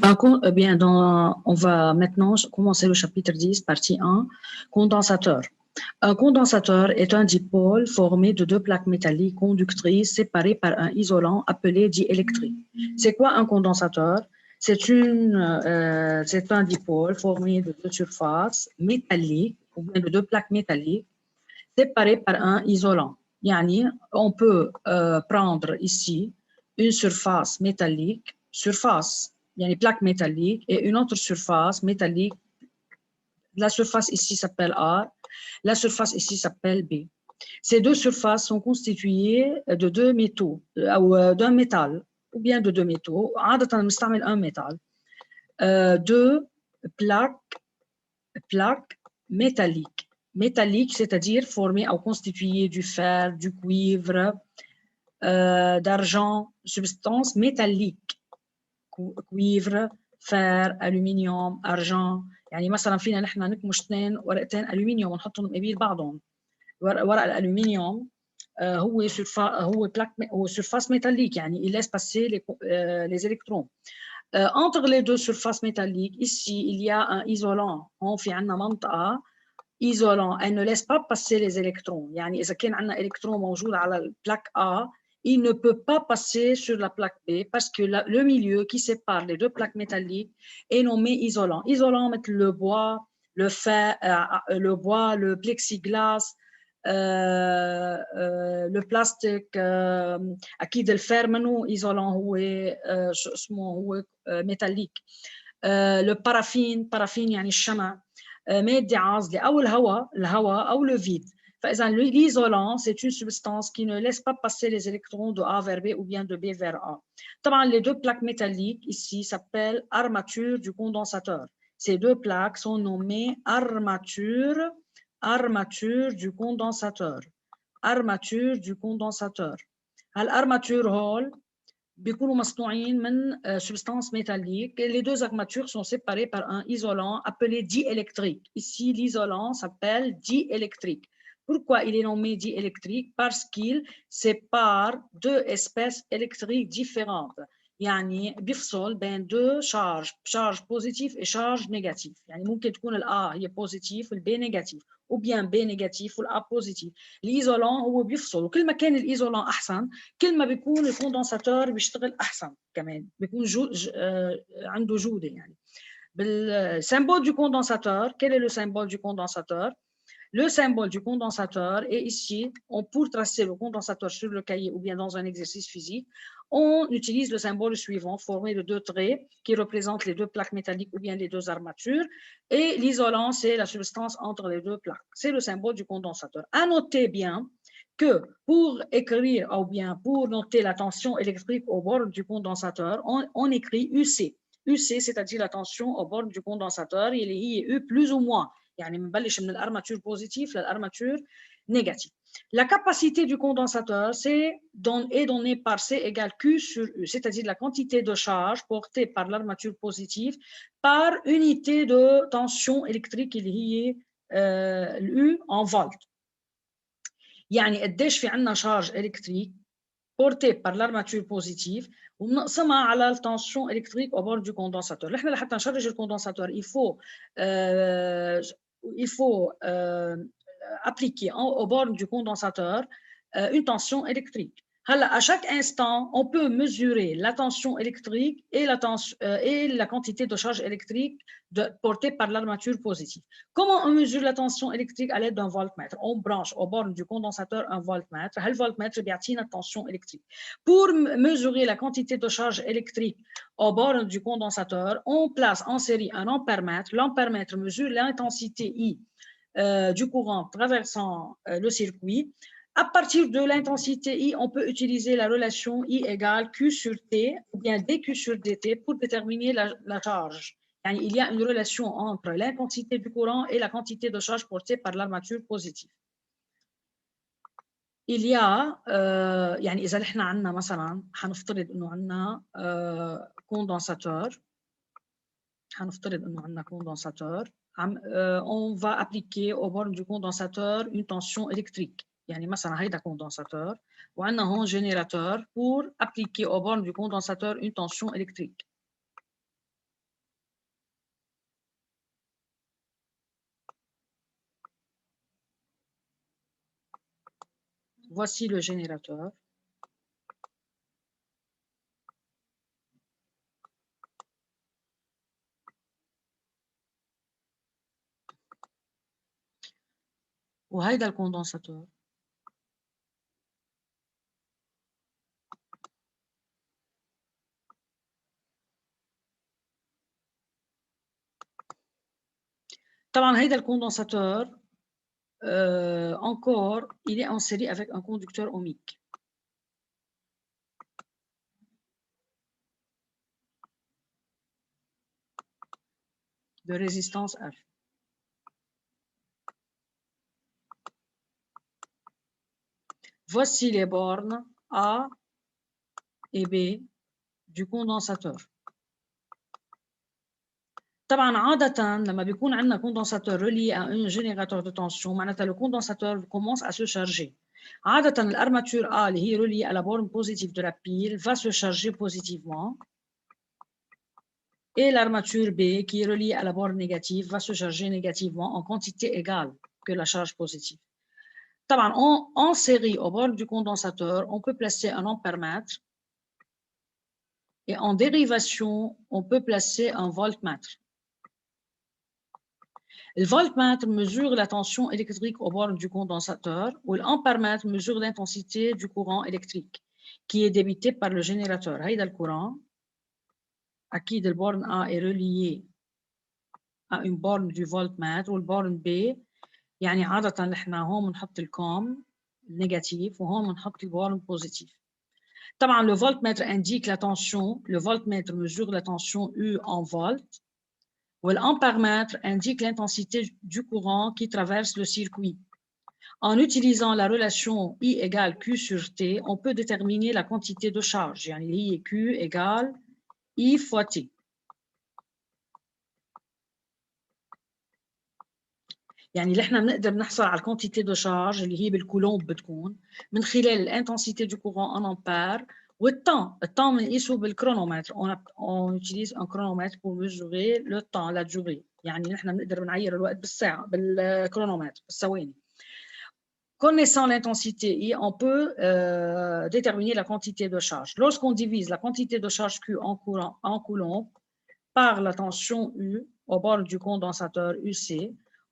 Bien, on va maintenant commencer le chapitre 10, partie 1, condensateur. Un condensateur est un dipôle formé de deux plaques métalliques conductrices séparées par un isolant appelé diélectrique. C'est quoi un condensateur? C'est un dipôle formé de deux surfaces métalliques ou bien de deux plaques métalliques séparées par un isolant. Yani, on peut prendre ici une surface métallique, il y a les plaques métalliques et une autre surface métallique. La surface ici s'appelle A, la surface ici s'appelle B. Ces deux surfaces sont constituées de deux métaux, ou d'un métal, ou bien de deux métaux. عادة نستعمل un métal. Deux plaques métalliques. Métalliques, c'est-à-dire formées ou constituées du fer, du cuivre, d'argent, substances métalliques. cuivre, fer, aluminium, argent. يعني مثلا فينا نحن نكمش ورقتين الومنيوم ونحطهم قبيل بعضهم. ورق الالومنيوم هو surface métallique, يعني il laisse passer les électrons. Entre les deux surfaces métalliques, ici il y a un isolant. هون في عندنا منطقة isolant, elle ne laisse pas passer les électrons. يعني إذا كان عندنا électron موجود على البلاك A, il ne peut pas passer sur la plaque B parce que le milieu qui sépare les deux plaques métalliques est nommé isolant. Isolant, mettre le bois, le fer, le plexiglas, le plastique, أكيد الفير منه isolant هو اسمه هو métallique. Le paraffine يعني الشمع. مادة عازلة أو الهواء أو le vide. L'isolant, c'est une substance qui ne laisse pas passer les électrons de A vers B ou bien de B vers A. Les deux plaques métalliques ici s'appellent armature du condensateur. Ces deux plaques sont nommées armature du condensateur. Armature du condensateur. L'armature hall بيكونوا مصنوعين من substances métalliques. Les deux armatures sont séparées par un isolant appelé diélectrique. Ici, l'isolant s'appelle diélectrique. Pourquoi il est nommé diélectrique? Parce qu'il sépare deux espèces électriques différentes. يعني بيفصل بين deux charge positif et charge négatif. يعني ممكن تكون ال A هي positif وال B négatif ou bien B négatif وال A positif. الإيزولون هو بيفصل وكل ما كان الإيزولون أحسن كل ما بيكون الكوندنساتور بيشتغل أحسن كمان بيكون عنده جودة يعني. بالsymbole du condensateur, quel est le symbole du condensateur? Le symbole du condensateur est ici. Pour tracer le condensateur sur le cahier ou bien dans un exercice physique, on utilise le symbole suivant formé de deux traits qui représentent les deux plaques métalliques ou bien les deux armatures. Et l'isolant, c'est la substance entre les deux plaques. C'est le symbole du condensateur. À noter bien que pour écrire ou bien pour noter la tension électrique au bord du condensateur, on écrit UC. UC, c'est-à-dire la tension au bord du condensateur, il est U plus ou moins. يعني بنبلش من الارماتور بوزيتيف للارماتور négatif. La capacité du condensateur est donnée par C égale Q sur U, c'est-à-dire la quantité de charge portée par l'armature positive par unité de tension électrique اللي هي U en volt. يعني قديش في عندنا charge électrique portée par l'armature positive وبنقسمها على التنشن électrique au bord du condensateur. نحن لحتى نشرج الكوندنساتور il faut appliquer au bord du condensateur une tension électrique. À chaque instant, on peut mesurer la tension électrique et la quantité de charge électrique portée par l'armature positive. Comment on mesure la tension électrique à l'aide d'un voltmètre? On branche au bord du condensateur un voltmètre. Le voltmètre بيعطينا la tension électrique. Pour mesurer la quantité de charge électrique au bord du condensateur, on place en série un ampèremètre. L'ampèremètre mesure l'intensité I du courant traversant le circuit. À partir de l'intensité I, on peut utiliser la relation I égale Q sur T ou bien DQ sur DT pour déterminer la charge. Yani, il y a une relation entre l'intensité du courant et la quantité de charge portée par l'armature positive. Il y a يعني إذا نحن عندنا مثلا حنفترض إنه عندنا condensateur. On va appliquer au bord du condensateur une tension électrique. يعني مثلا هيدا condensateur وعندنا هون générateur pour appliquer au bord du condensateur une tension électrique. Voici le générateur. وهيدا الكوندنساتور. طبعا هيدا الكوندنساتور encore il est en série avec un conducteur ohmique. De résistance R. Voici les bornes A et B du condensateur. طبعا عادة لما بيكون عندنا condensateur relié à un générateur de tension معناتها le condensateur commence à se charger. عادة l'armature A اللي هي reliée à la borne positive de la pile va se charger positivement et l'armature B qui est reliée à la borne négative va se charger négativement en quantité égale que la charge positive. طبعا en série au bord du condensateur on peut placer un ampèremètre et en dérivation on peut placer un voltmètre. Le voltmètre mesure la tension électrique au bord du condensateur ou l'ampèremètre mesure l'intensité du courant électrique qui est débité par le générateur. هيدا الcourant أكيد الborne A est reliée à une borne du voltmètre والborne B يعني عادة نحن هون بنحط الكوم négatif وهون بنحط الborne positif. طبعا le voltmètre indique la tension, le voltmètre mesure la tension U en volts. L'ampèremètre indique l'intensité du courant qui traverse le circuit. En utilisant la relation I égale Q sur T, on peut déterminer la quantité de charge. يعني هي Q égale I fois T. يعني اللي احنا بنقدر نحصل على الكونتيتي دو شارج اللي هي بالكولومب بتكون من خلال الانتنسيتي دو كورون ان امبير والتان بنقيسه بالكرونومتر on utilise un chronomètre pour mesurer le temps la durée يعني نحن بنقدر نعير الوقت بالساعه بالكرونومتر بالثواني. Connaissant l'intensité I, on peut déterminer la quantité de charge. Lorsqu'on divise la quantité de charge Q en coulomb par la tension U au bord du condensateur UC,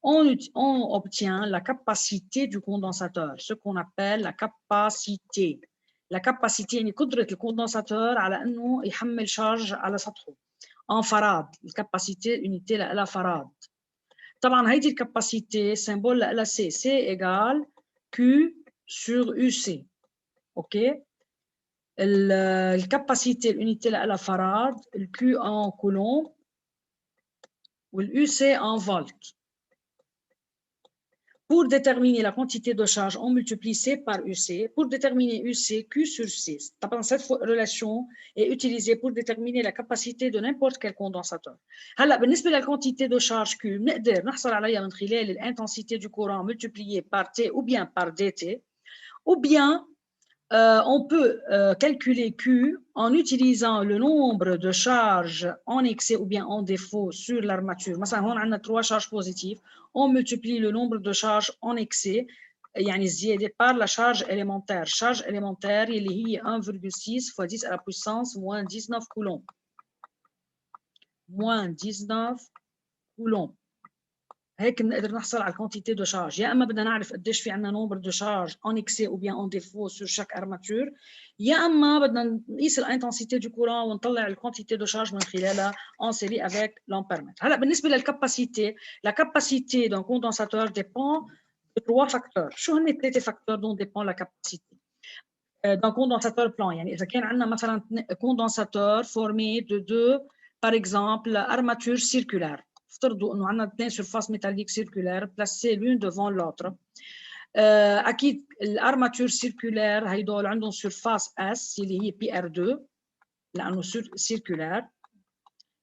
on obtient la capacité du condensateur, ce qu'on appelle la capacité. La capacité يعني قدرة الكوندنساتور على إنه يحمل شارج على سطحه. En farad, الكاباسيتي unité لها farad. طبعا هيدي الكاباسيتي symbole لها C. C égale Q sur UC. OK. الكاباسيتي الunité لها farad, le Q en coulomb والUC en volt. Pour déterminer la quantité de charge, on multiplie C par UC. Pour déterminer UC, Q sur C. Cette relation est utilisée pour déterminer la capacité de n'importe quel condensateur. هلا بالنسبة للquantité de charge Q, نقدر نحصل عليها من خلال l'intensité du courant multipliée par T ou bien par DT, ou bien on peut calculer Q en utilisant le nombre de charges en excès ou bien en défaut sur l'armature. مثلا هون عندنا 3 charges positives, on multiplie le nombre de charges en excès يعني الزيادة par la charge élémentaire. Charge élémentaire اللي هي 1,6 fois 10 à la puissance moins 19 coulombs. Moins 19 coulombs. هيك بنقدر نحصل على الكونتيتي دو شارج. يا اما بدنا نعرف قديش في عندنا نومبر دو شارج اون اكسي او بيان اون ديفو سور شاك ارماتور، يا اما بدنا نقيس الانتنسيتي دو كورون ونطلع الكونتيتي دو شارج من خلالها اون سيري افيك لامبيرمتر. هلا بالنسبه للكاباسيتي، لا كاباسيتي دون كوندنساتور ديبون de 3 فاكتور. شو هن 3 فاكتور دون ديبون لا كاباسيتي؟ دون كوندنساتور بلان، يعني اذا كان عندنا مثلا كوندنساتور فورمي دو 2 par exemple armature circulaire. افترضوا انه عندنا 2 surfaces métalliques circulaires placées l'une devant l'autre. اكيد الارماتور سيركولير هيدول عندهم surface S اللي هي PR2 لانه circulaire،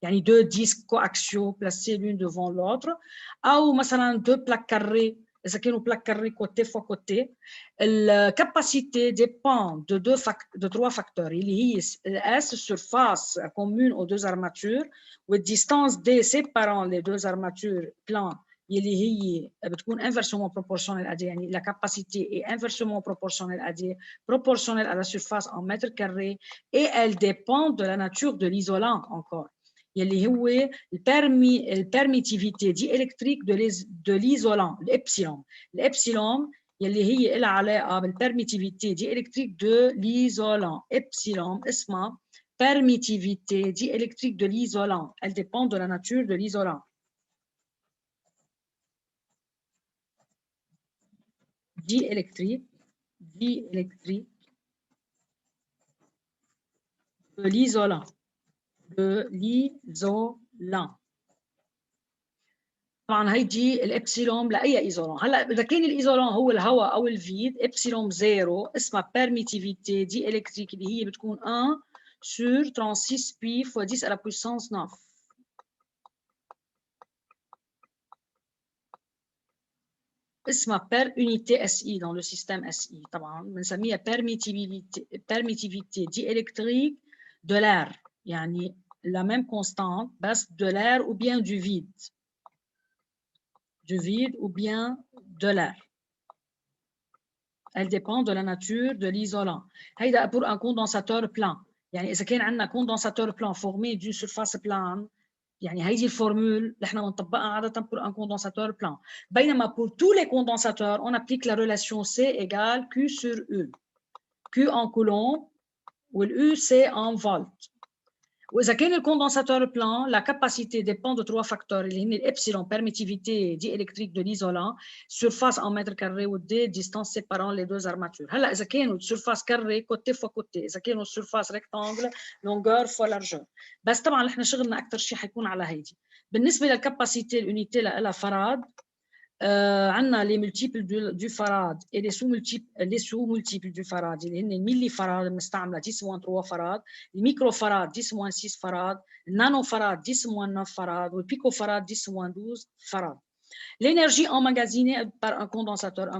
يعني 2 disques coaxiaux placés l'une devant l'autre، او مثلا 2 plaques carrées اذا كانوا plaques carrées côté fois côté. الكاباسيتي dépend de 3 facteurs اللي هي S surface commune aux deux armatures والdistance D séparant les deux armatures plan يلي هي بتكون inversement proportionnelle à D, يعني la capacité est inversement proportionnelle à D, proportionnelle à la surface en mètres carrés, et elle dépend de la nature de l'isolant encore. يلي هو البرميتيفيتي ديالكتريك de l'isolant, الإبسيلون. الإبسيلون يلي هي لها علاقة بالبرميتيفيتي ديالكتريك de l'isolant. إبسيلون اسمها permittivité diélectrique de l'isolant. Elle dépend de la nature de l'isolant. Diélectrique de l'isolant. طبعا هيدي الابسيلون لاي ايزولون. هلا اذا كان الايزولون هو الهواء او الفيد، ابسيلون زيرو اسمها permittivité diélectrique اللي هي بتكون 1 sur 36 pi fois 10 à la puissance 9. اسمها per unité SI dans le système SI. طبعا بنسميها permittivité diélectrique de l'air، يعني la même constante بس de l'air ou bien du vide. Du vide ou bien de l'air. Elle dépend de la nature de l'isolant. هيدا pour un condensateur plein. يعني إذا كان عندنا condensateur plein formé d'une surface plane، يعني هيدي الفورمule اللي احنا بنطبقها عادة pour un condensateur plein. بينما pour tous les condensateurs, on applique la relation C égale Q sur U. Q en coulomb ou U c'est en volt. وإذا كان الكوندنساتور بلان la capacité dépend de 3 facteurs اللي هن الإبسيلون permittivité diélectrique de l'isolant, surface en mètres carrés و D distance séparant les deux armatures. هلا إذا كانوا surface carré côté fois côté، إذا كانوا surface rectangle longueur fois largeur. بس طبعا نحن شغلنا أكثر شيء حيكون على هيدي. بالنسبة للكاباسيتي الأونيتي لها فراد، عندنا les multiples du farad et les sous-multiples du farad اللي هن الميلي فراد المستعمله 10-3 فراد، الميكرو فراد 10-6 فراد، النانو فراد 10-9 فراد، والبيكو فراد 10-12 فراد. L'énergie emmagasinée par un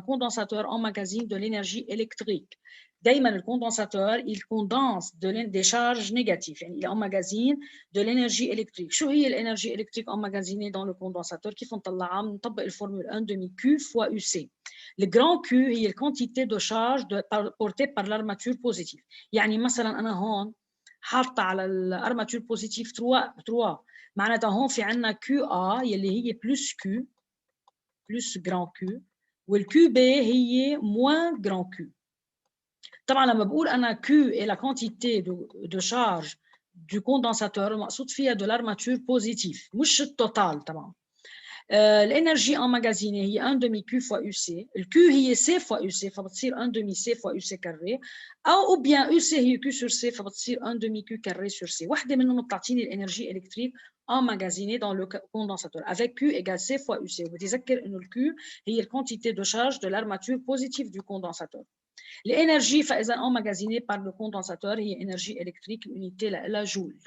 condensateur emmagasine de l'énergie électrique. دايما الكوندنساتور il condense des charges négatives، يعني il emmagasine de l'énergie électrique. شو هي الانرجي électrique emmagasinée dans le condensateur؟ كيف نطلعها؟ بنطبق الفورمule 1 demi Q fois UC. Le grand Q هي الكونتيتي de charge portée par l'armature positive. يعني مثلا انا هون حاطه على الارماتور بوزيتيف 3 معناتها هون في عندنا QA يلي هي plus Q plus grand Q والQB هي moins grand Q. طبعا لما بقول أنا Q est la quantité de charge du condensateur المقصود فيها de l'armature positive مش التوتال طبعا. l'énergie emmagasinée هي 1 demi Q fois UC. le Q هي C fois UC فبتصير 1 demi C fois UC carré، أو bien UC هي Q sur C فبتصير 1 demi Q carré sur C. واحدة منهم بتعطيني الانرجي électrique emmagasinée dans le condensateur avec Q égale C fois UC. وبتذكر إنه le Q هي la quantité de charge de l'armature positive du condensateur. l'énergie فإذا emmagasinée par le condensateur هي énergie électrique l'unité la joule.